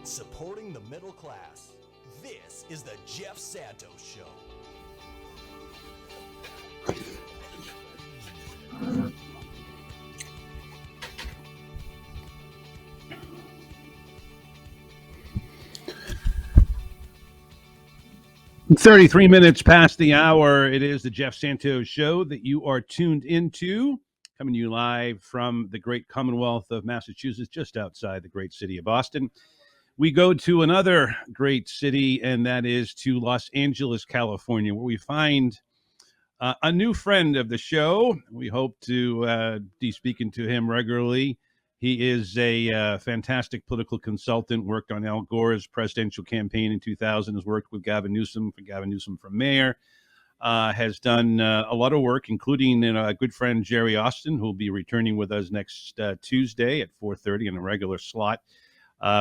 supporting the middle class. This is the Jeff Santos Show. "33 minutes past the hour. It is the Jeff Santos Show that you are tuned into, coming to you live from the great Commonwealth of Massachusetts, just outside the great city of Boston. We go to another great city, and that is to Los Angeles, California, where we find a new friend of the show. We hope to be speaking to him regularly. He is a fantastic political consultant, worked on Al Gore's presidential campaign in 2000, has worked with Gavin Newsom for mayor, has done a lot of work, including a good friend, Jerry Austin, who will be returning with us next Tuesday at 4:30 in a regular slot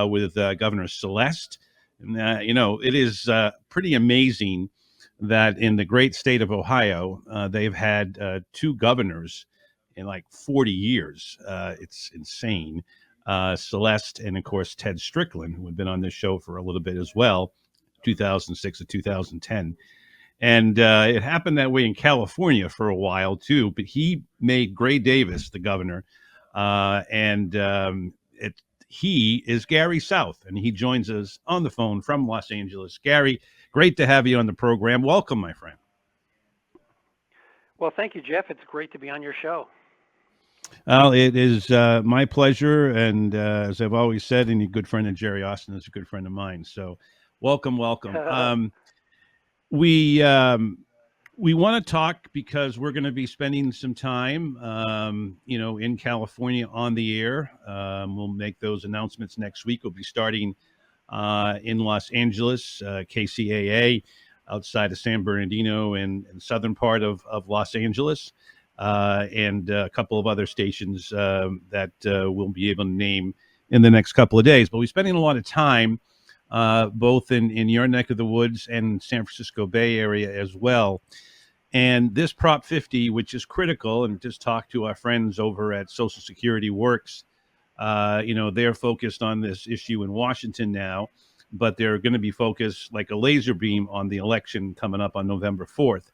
with Governor Celeste. And, it is pretty amazing that in the great state of Ohio, they've had two governors in like 40 years. It's insane. Celeste and, of course, Ted Strickland, who had been on this show for a little bit as well, 2006 to 2010. And it happened that way in California for a while, too. But he made Gray Davis the governor. He is Garry South, and he joins us on the phone from Los Angeles. Garry, great to have you on the program. Welcome, my friend. Well, thank you, Jeff. It's great to be on your show. Well, it is my pleasure, and as I've always said, and a good friend of Jerry Austin is a good friend of mine. So, welcome. We want to talk because we're going to be spending some time, in California on the air. We'll make those announcements next week. We'll be starting in Los Angeles, KCAA, outside of San Bernardino and southern part of Los Angeles, and a couple of other stations that we'll be able to name in the next couple of days. But we're spending a lot of time both in your neck of the woods and San Francisco Bay Area as well. And this Prop 50, which is critical, and just talk to our friends over at Social Security Works, they're focused on this issue in Washington now, but they're going to be focused like a laser beam on the election coming up on November 4th.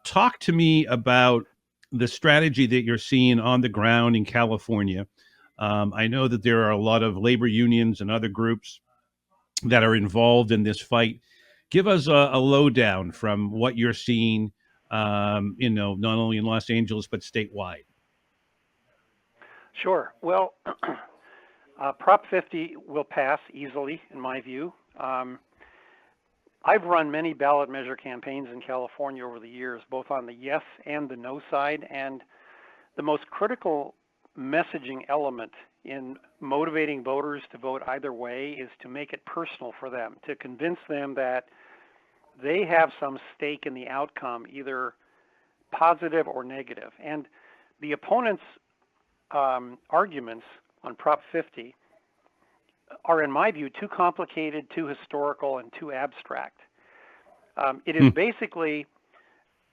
Talk to me about the strategy that you're seeing on the ground in California. I know that there are a lot of labor unions and other groups that are involved in this fight. Give us a lowdown from what you're seeing, not only in Los Angeles, but statewide. Sure. Well, Prop 50 will pass easily, in my view. I've run many ballot measure campaigns in California over the years, both on the yes and the no side, and the most critical messaging element in motivating voters to vote either way is to make it personal for them, to convince them that they have some stake in the outcome, either positive or negative. And the opponents' arguments on Prop 50 are, in my view, too complicated, too historical, and too abstract. It is basically,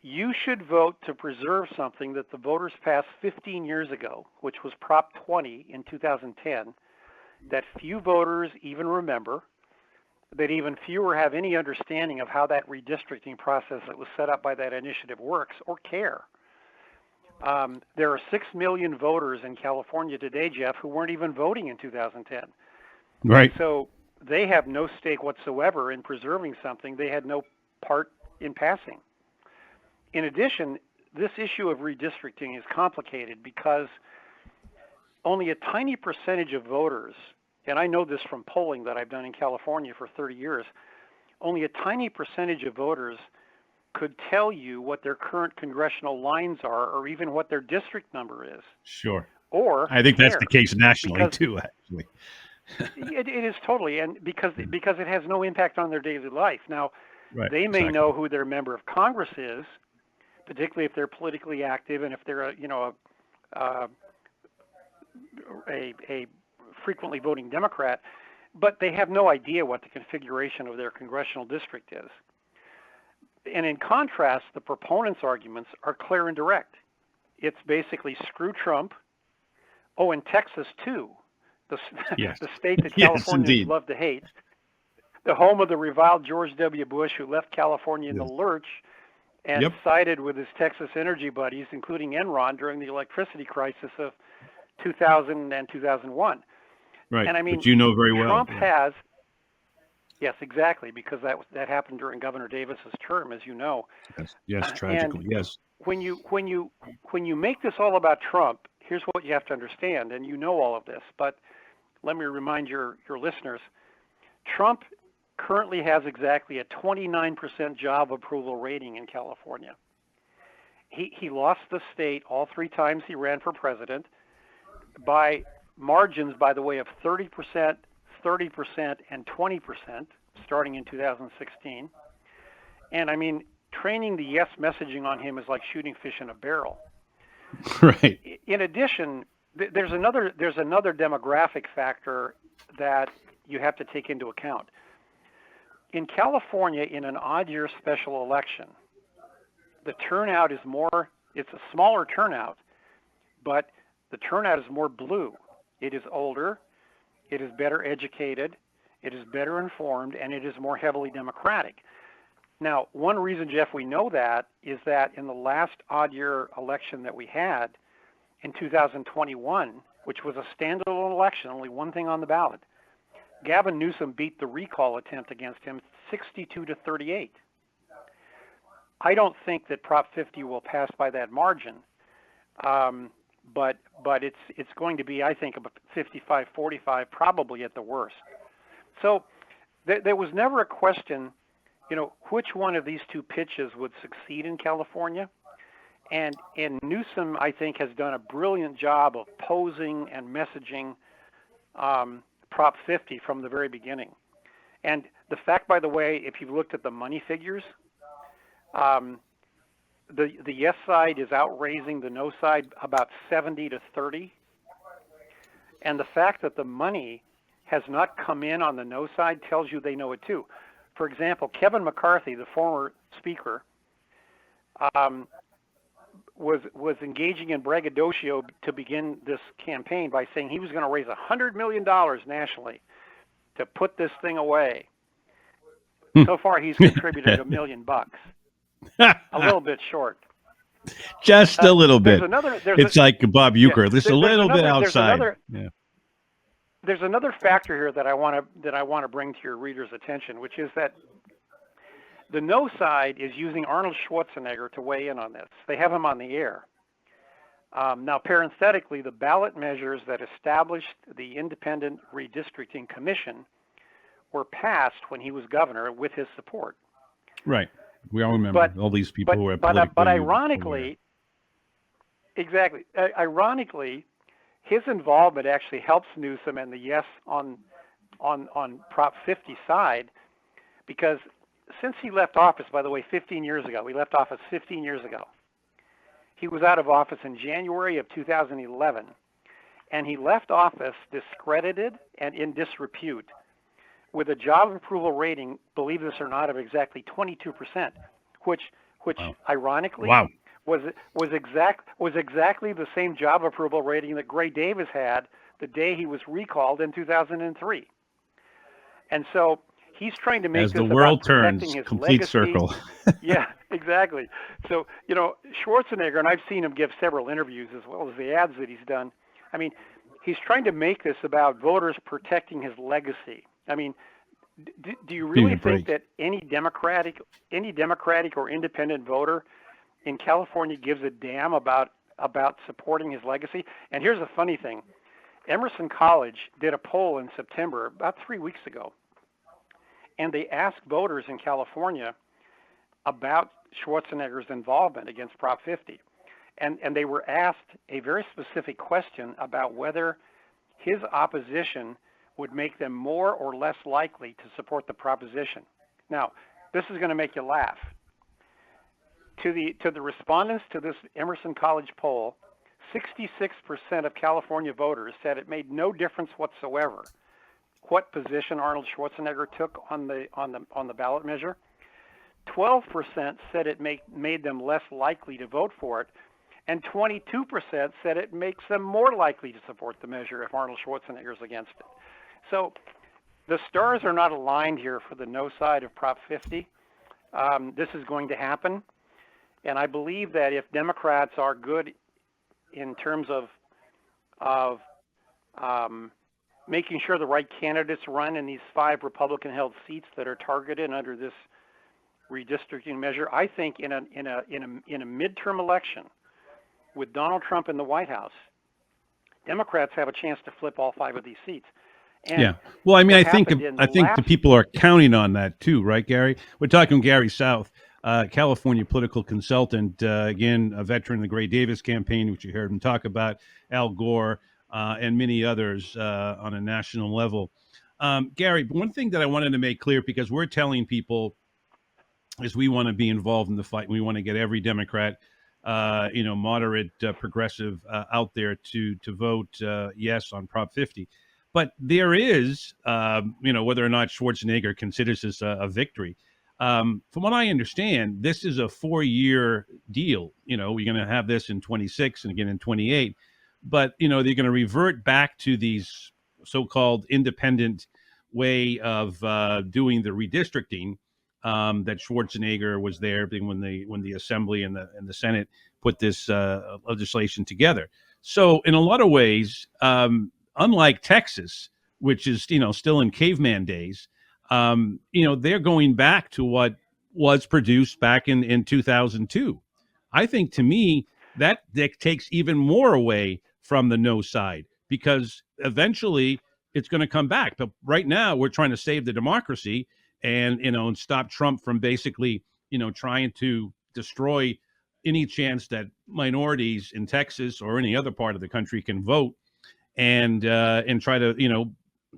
you should vote to preserve something that the voters passed 15 years ago, which was Prop 20 in 2010, that few voters even remember, that even fewer have any understanding of how that redistricting process that was set up by that initiative works or care. There are 6 million voters in California today, Jeff, who weren't even voting in 2010. Right. So they have no stake whatsoever in preserving something they had no part in passing. In addition, this issue of redistricting is complicated because only a tiny percentage of voters, and I know this from polling that I've done in California for 30 years, only a tiny percentage of voters could tell you what their current congressional lines are or even what their district number is. Sure. Or I think that's the case nationally too, actually. It is totally, and because it has no impact on their daily life. Now, right, they may know who their member of Congress is, particularly if they're politically active and if they're a frequently voting Democrat, but they have no idea what the configuration of their congressional district is. And in contrast, the proponents' arguments are clear and direct. It's basically screw Trump. Oh, and Texas too. the, Yes. the state that Yes, Californians indeed. love to hate, the home of the reviled George W. Bush, who left California in the Yes. lurch and Yep. sided with his Texas energy buddies, including Enron, during the electricity crisis of 2000 and 2001. Right. And I mean, But you know very well. Trump Yeah. has, yes, exactly, because that happened during Governor Davis's term, as you know. Yes. Yes. And Tragically. Yes. when you make this all about Trump, here's what you have to understand, and you know all of this, but let me remind your listeners. Trump currently has exactly a 29% job approval rating in California. He lost the state all 3 times he ran for president by margins, by the way, of 30%, 30%, and 20%, starting in 2016. And I mean, training the yes messaging on him is like shooting fish in a barrel. Right. In addition, there's another demographic factor that you have to take into account. In California, in an odd year special election, the turnout is more, it's a smaller turnout, but the turnout is more blue. It is older, it is better educated, it is better informed, and it is more heavily Democratic. Now, one reason, Jeff, we know that is that in the last odd year election that we had in 2021, which was a standalone election, only one thing on the ballot, Gavin Newsom beat the recall attempt against him 62-38. I don't think that Prop 50 will pass by that margin, but it's going to be, I think, about 55-45, probably at the worst. So there was never a question, which one of these two pitches would succeed in California. And Newsom, I think, has done a brilliant job of posing and messaging Prop 50 from the very beginning. And the fact, by the way, if you've looked at the money figures, the yes side is outraising the no side about 70-30. And the fact that the money has not come in on the no side tells you they know it too. For example, Kevin McCarthy, the former speaker, was engaging in braggadocio to begin this campaign by saying he was going to raise $100 million nationally to put this thing away. So far, he's contributed $1 million. A little bit short. Just a little bit. It's like Bob Euchre, yeah, just a little bit outside. There's another factor here that I want to bring to your readers' attention, which is that the no side is using Arnold Schwarzenegger to weigh in on this. They have him on the air. Now, parenthetically, the ballot measures that established the Independent Redistricting Commission were passed when he was governor with his support. Right. We all remember all these people who are politically. But ironically, exactly. Ironically, his involvement actually helps Newsom and the yes on Prop 50 side, because since he left office, by the way, 15 years ago, he left office 15 years ago. He was out of office in January of 2011, and he left office discredited and in disrepute, with a job approval rating, believe this or not, of exactly 22%, which wow. Ironically wow. was exactly the same job approval rating that Gray Davis had the day he was recalled in 2003. And so he's trying to make as this the world about turns, protecting his complete legacy. Circle. Yeah, exactly. So, Schwarzenegger, and I've seen him give several interviews as well as the ads that he's done. I mean, he's trying to make this about voters protecting his legacy. I mean, do you really think that any Democratic or independent voter in California gives a damn about supporting his legacy? And here's the funny thing. Emerson College did a poll in September, about 3 weeks ago, and they asked voters in California about Schwarzenegger's involvement against Prop 50. And they were asked a very specific question about whether his opposition would make them more or less likely to support the proposition. Now, this is going to make you laugh. To the respondents to this Emerson College poll, 66% of California voters said it made no difference whatsoever what position Arnold Schwarzenegger took on the ballot measure. 12% said it made them less likely to vote for it, and 22% said it makes them more likely to support the measure if Arnold Schwarzenegger is against it. So the stars are not aligned here for the no side of Prop 50. This is going to happen, and I believe that if Democrats are good in terms of making sure the right candidates run in these 5 Republican-held seats that are targeted under this redistricting measure, I think in a midterm election with Donald Trump in the White House, Democrats have a chance to flip all 5 of these seats. And yeah. Well, I mean, I think last... the people are counting on that too, right, Gary? We're talking Garry South, California political consultant, again, a veteran of the Gray Davis campaign, which you heard him talk about, Al Gore, and many others on a national level. Gary, one thing that I wanted to make clear, because we're telling people is we want to be involved in the fight. We want to get every Democrat, moderate, progressive out there to vote yes on Prop 50. But there is, whether or not Schwarzenegger considers this a victory. From what I understand, this is a 4-year deal. We're going to have this in 26 and again in 28. But, they're going to revert back to these so-called independent way of doing the redistricting that Schwarzenegger was there when the Assembly and the Senate put this legislation together. So in a lot of ways, unlike Texas, which is, still in caveman days, they're going back to what was produced back in 2002. I think, to me, that takes even more away from the no side, because eventually it's going to come back. But right now we're trying to save the democracy and stop Trump from basically, trying to destroy any chance that minorities in Texas or any other part of the country can vote, and try to,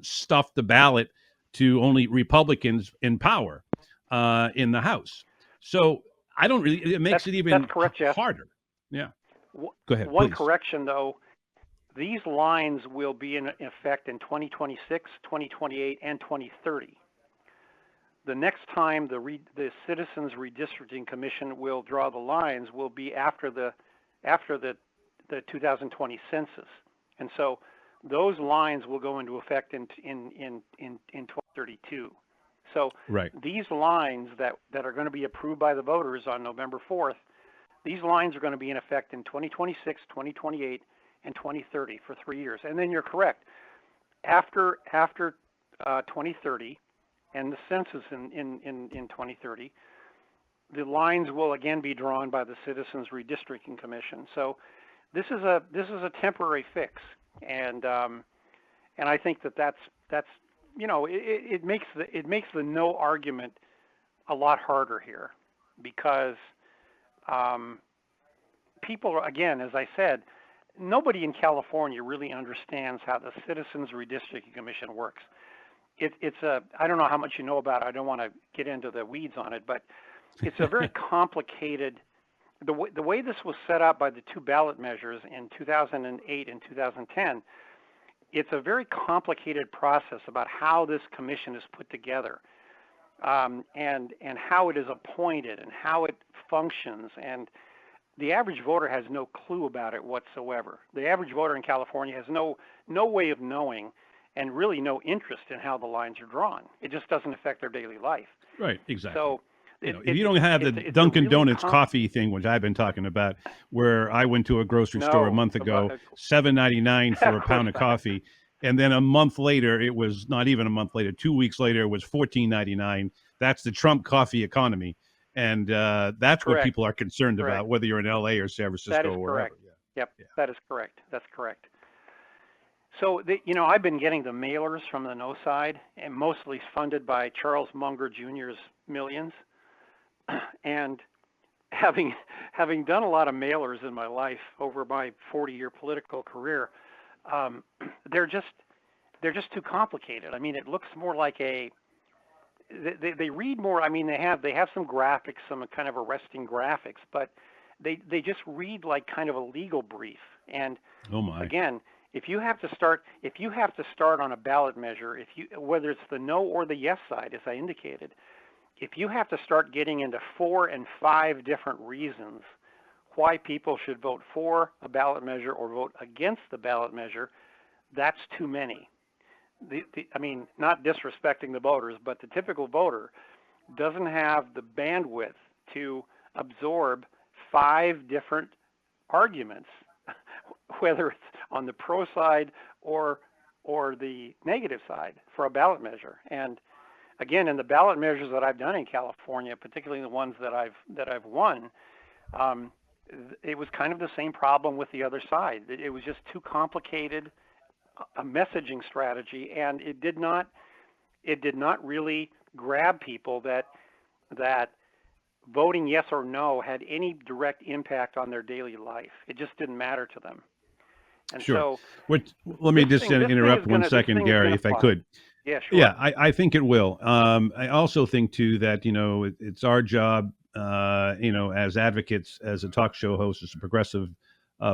stuff the ballot to only Republicans in power in the House. So it makes it even that's correct, Jeff. harder. Yeah. Go ahead, One please. correction, though. These lines will be in effect in 2026, 2028, and 2030. The next time the Citizens Redistricting Commission will draw the lines will be after the 2020 census, and so those lines will go into effect in 2032. So right. These lines that are going to be approved by the voters on November 4th, these lines are going to be in effect in 2026, 2028, and 2030 for 3 years. And then you're correct. After 2030 and the census in 2030, the lines will again be drawn by the Citizens Redistricting Commission. So this is a temporary fix, and I think that's it makes the no argument a lot harder here, because people, again, as I said, nobody in California really understands how the Citizens Redistricting Commission works. I don't know how much you know about it. I don't want to get into the weeds on it, but it's a very complicated. The way this was set up by the 2 ballot measures in 2008 and 2010, it's a very complicated process about how this commission is put together, and how it is appointed and how it functions. And the average voter has no clue about it whatsoever. The average voter in California has no way of knowing, and really no interest in how the lines are drawn. It just doesn't affect their daily life. Right, exactly. So if you don't have the Dunkin' Donuts coffee thing, which I've been talking about, where I went to a grocery store a month ago, $7.99 for a pound of coffee, and then a month later, it was not even a month later, 2 weeks later, it was $14.99. That's the Trump coffee economy, and that's what people are concerned about, whether you're in L.A. or San Francisco or wherever. Yep, that is correct. That's correct. So, I've been getting the mailers from the no side, and mostly funded by Charles Munger Jr.'s millions. And having done a lot of mailers in my life over my 40-year political career, they're just too complicated. I mean, it looks more like they read more. I mean, they have some graphics, some kind of arresting graphics, but they just read like kind of a legal brief. And again, if you have to start on a ballot measure, whether it's the no or the yes side, as I indicated, if you have to start getting into 4 and 5 different reasons why people should vote for a ballot measure or vote against the ballot measure, that's too many. I mean, not disrespecting the voters, but the typical voter doesn't have the bandwidth to absorb 5 different arguments, whether it's on the pro side or the negative side for a ballot measure. And again, in the ballot measures that I've done in California, particularly the ones that I've won, it was kind of the same problem with the other side. It was just too complicated a messaging strategy, and it did not really grab people that voting yes or no had any direct impact on their daily life. It just didn't matter to them. And Sure. so Let me just interrupt 1 second, Gary, if I could. Yeah, sure. Yeah, I think it will. I also think, too, that, it's our job, as advocates, as a talk show host, as a progressive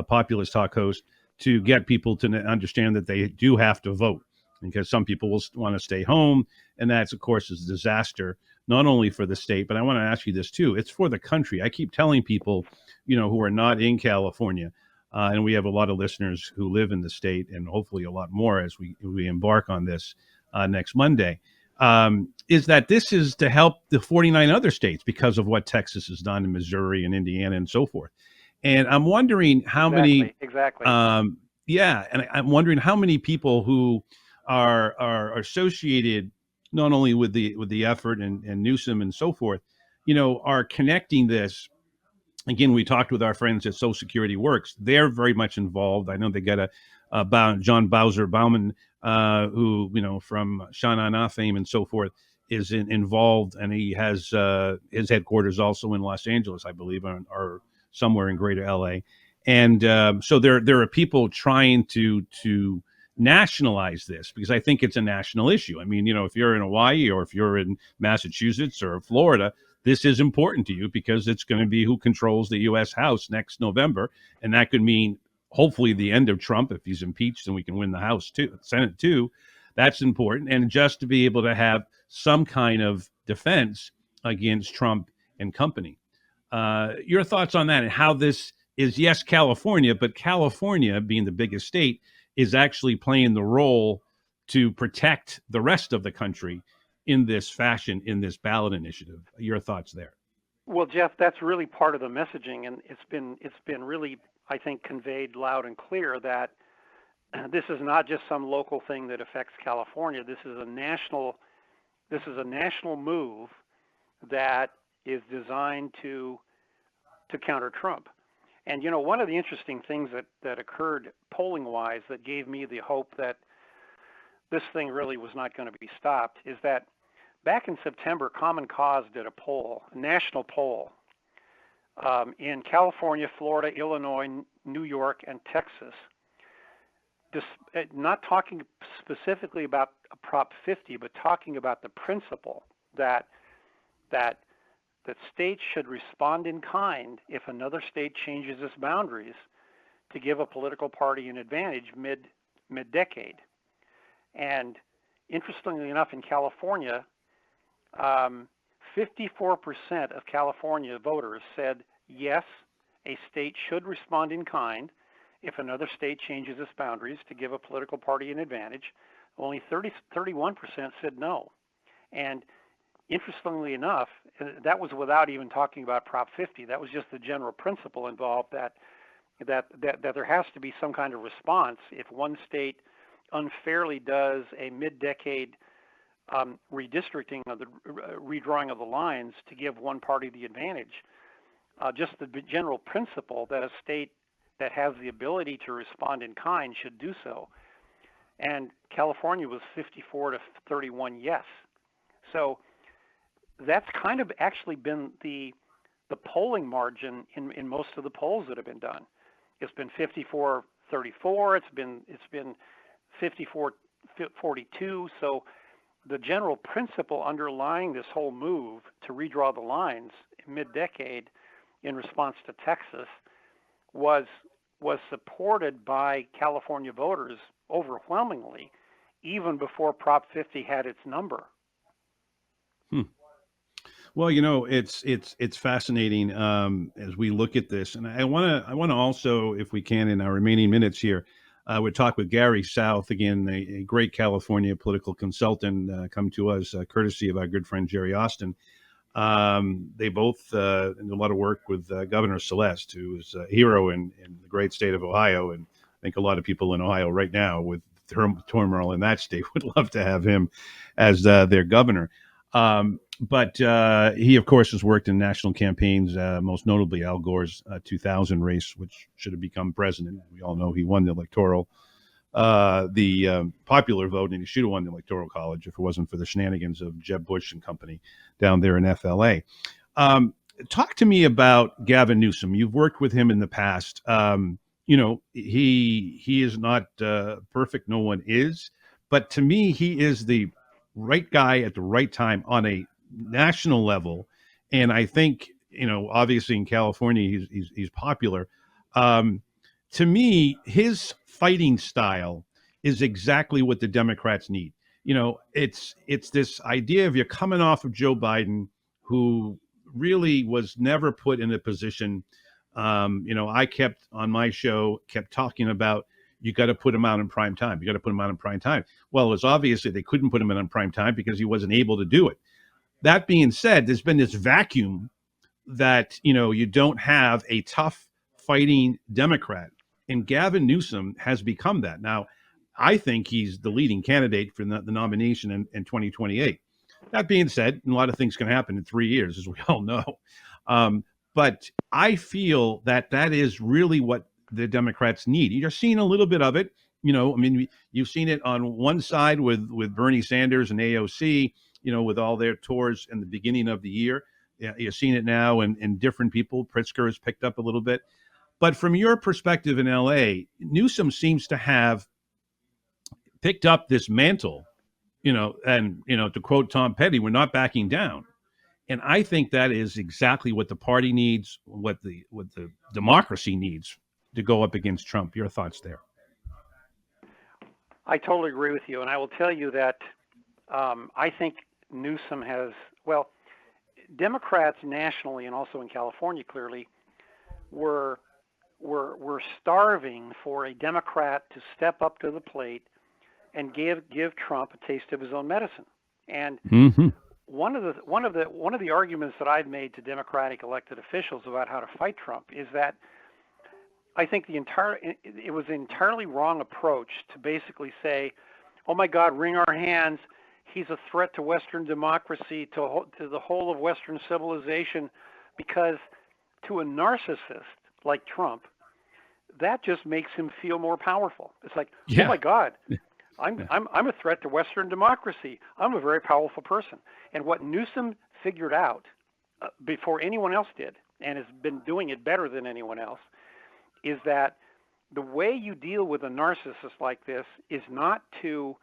populist talk host, to get people to understand that they do have to vote, because some people will want to stay home. And that's, of course, is a disaster, not only for the state, but I want to ask you this, too. It's for the country. I keep telling people, who are not in California, and we have a lot of listeners who live in the state, and hopefully a lot more as we embark on this next Monday, is that this is to help the 49 other states because of what Texas has done in Missouri and Indiana and so forth. And I'm wondering how many, yeah, and I'm wondering how many people who are associated not only with the effort and Newsom and so forth, are connecting this. Again, we talked with our friends at Social Security Works. They're very much involved. I know they got John Bauman, who, from Seann fame and so forth, is involved, and he has his headquarters also in Los Angeles, I believe, or somewhere in Greater LA. And so there are people trying to nationalize this, because I think it's a national issue. I mean, if you're in Hawaii or if you're in Massachusetts or Florida, this is important to you because it's going to be who controls the U.S. House next November. And that could mean hopefully the end of Trump if he's impeached, and we can win the House too, Senate too. That's important. And just to be able to have some kind of defense against Trump and company. Your thoughts on that and how this is, yes, California, but California, being the biggest state, is actually playing the role to protect the rest of the country in this fashion, in this ballot initiative. Your thoughts there? Well, Jeff, that's really part of the messaging, and it's been really, I think, conveyed loud and clear that this is not just some local thing that affects California. This is a national move that is designed to counter Trump. And one of the interesting things that occurred polling-wise that gave me the hope that this thing really was not going to be stopped is that back in September, Common Cause did a national poll in California, Florida, Illinois, New York, and Texas, not talking specifically about Prop 50, but talking about the principle that states should respond in kind if another state changes its boundaries to give a political party an advantage mid-decade. And interestingly enough, in California, 54% of California voters said yes, a state should respond in kind if another state changes its boundaries to give a political party an advantage. Only 31% said no. And interestingly enough, that was without even talking about Prop 50. That was just the general principle involved that there has to be some kind of response if one state unfairly does a mid-decade redistricting of the redrawing of the lines to give one party the advantage. Just the general principle that a state that has the ability to respond in kind should do so. And California was 54 to 31 yes. So that's kind of actually been the polling margin in most of the polls that have been done. It's been 54-34. It's been 54-42. So the general principle underlying this whole move to redraw the lines mid-decade in response to Texas was supported by California voters overwhelmingly, even before Prop 50 had its number. Well, it's fascinating as we look at this, and I want to also, if we can, in our remaining minutes here, we'll talk with Garry South again, a great California political consultant, come to us courtesy of our good friend Jerry Austin. They both do a lot of work with Governor Celeste, who is a hero in the great state of Ohio, and I think a lot of people in Ohio right now, with turmoil in that state, would love to have him as their governor. But he, of course, has worked in national campaigns, most notably Al Gore's 2000 race, which should have become president. We all know he won the popular vote, and he should have won the Electoral College if it wasn't for the shenanigans of Jeb Bush and company down there in FLA. Talk to me about Gavin Newsom. You've worked with him in the past. He is not perfect. No one is. But to me, he is the right guy at the right time on a national level. And I think, obviously in California, he's popular. To me, his fighting style is exactly what the Democrats need. It's this idea of you're coming off of Joe Biden, who really was never put in a position. I kept on my show, kept talking about, you got to put him out in prime time. You got to put him out in prime time. Well, it's obviously they couldn't put him in prime time because he wasn't able to do it. That being said, there's been this vacuum that, you don't have a tough fighting Democrat. And Gavin Newsom has become that. Now, I think he's the leading candidate for the nomination in 2028. That being said, a lot of things can happen in 3 years, as we all know. But I feel that is really what the Democrats need. You're seeing a little bit of it. You've seen it on one side with Bernie Sanders and AOC, with all their tours in the beginning of the year. Yeah, you're seeing it now in different people. Pritzker has picked up a little bit. But from your perspective in LA, Newsom seems to have picked up this mantle, to quote Tom Petty, we're not backing down. And I think that is exactly what the party needs, what the democracy needs to go up against Trump. Your thoughts there? I totally agree with you. And I will tell you that I think Newsom has, Democrats nationally and also in California clearly were starving for a Democrat to step up to the plate and give Trump a taste of his own medicine. And one of the arguments that I've made to Democratic elected officials about how to fight Trump is that I think it was an entirely wrong approach to basically say, oh my God, wring our hands. He's a threat to Western democracy, to the whole of Western civilization, because to a narcissist like Trump, that just makes him feel more powerful. It's like, oh my God, I'm a threat to Western democracy. I'm a very powerful person. And what Newsom figured out before anyone else did, and has been doing it better than anyone else, is that the way you deal with a narcissist like this is not to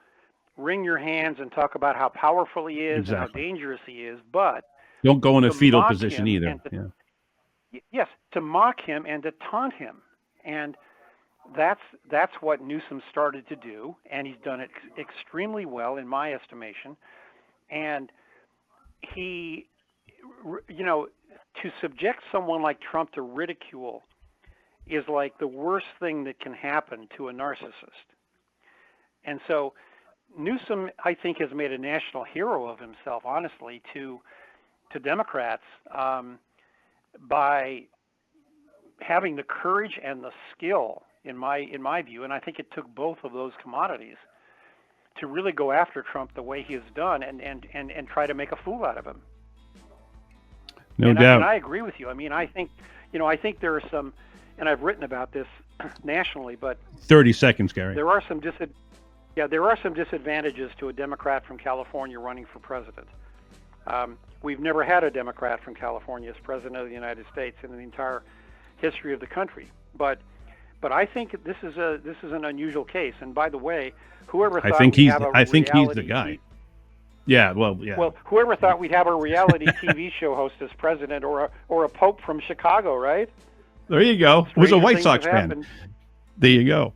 wring your hands and talk about how powerful he is and how dangerous he is, but don't go in a fetal position either. Yes, to mock him and to taunt him. And that's what Newsom started to do, and he's done it extremely well in my estimation. And he, to subject someone like Trump to ridicule is like the worst thing that can happen to a narcissist. And so Newsom, I think, has made a national hero of himself, honestly, to Democrats by having the courage and the skill, in my view, and I think it took both of those commodities to really go after Trump the way he has done and try to make a fool out of him. No doubt. And I agree with you. I mean, I think there are some, and I've written about this nationally, but 30 seconds, Garry. There are some disadvantages to a Democrat from California running for president. We've never had a Democrat from California as president of the United States in the entire history of the country. But I think this is an unusual case. And by the way, whoever thought I think he's the guy. Well, whoever thought we'd have a reality TV show host as president, or a pope from Chicago, right? There you go. It was a White Sox fan. There you go.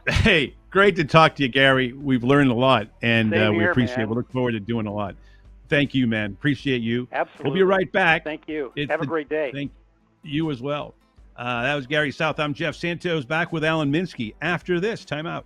Hey, great to talk to you, Garry. We've learned a lot, and we appreciate it. We look forward to doing a lot. Thank you, man. Appreciate you. Absolutely. We'll be right back. Thank you. It's Have a great day. Thank you as well. That was Garry South. I'm Jeff Santos, back with Alan Minsky after this timeout.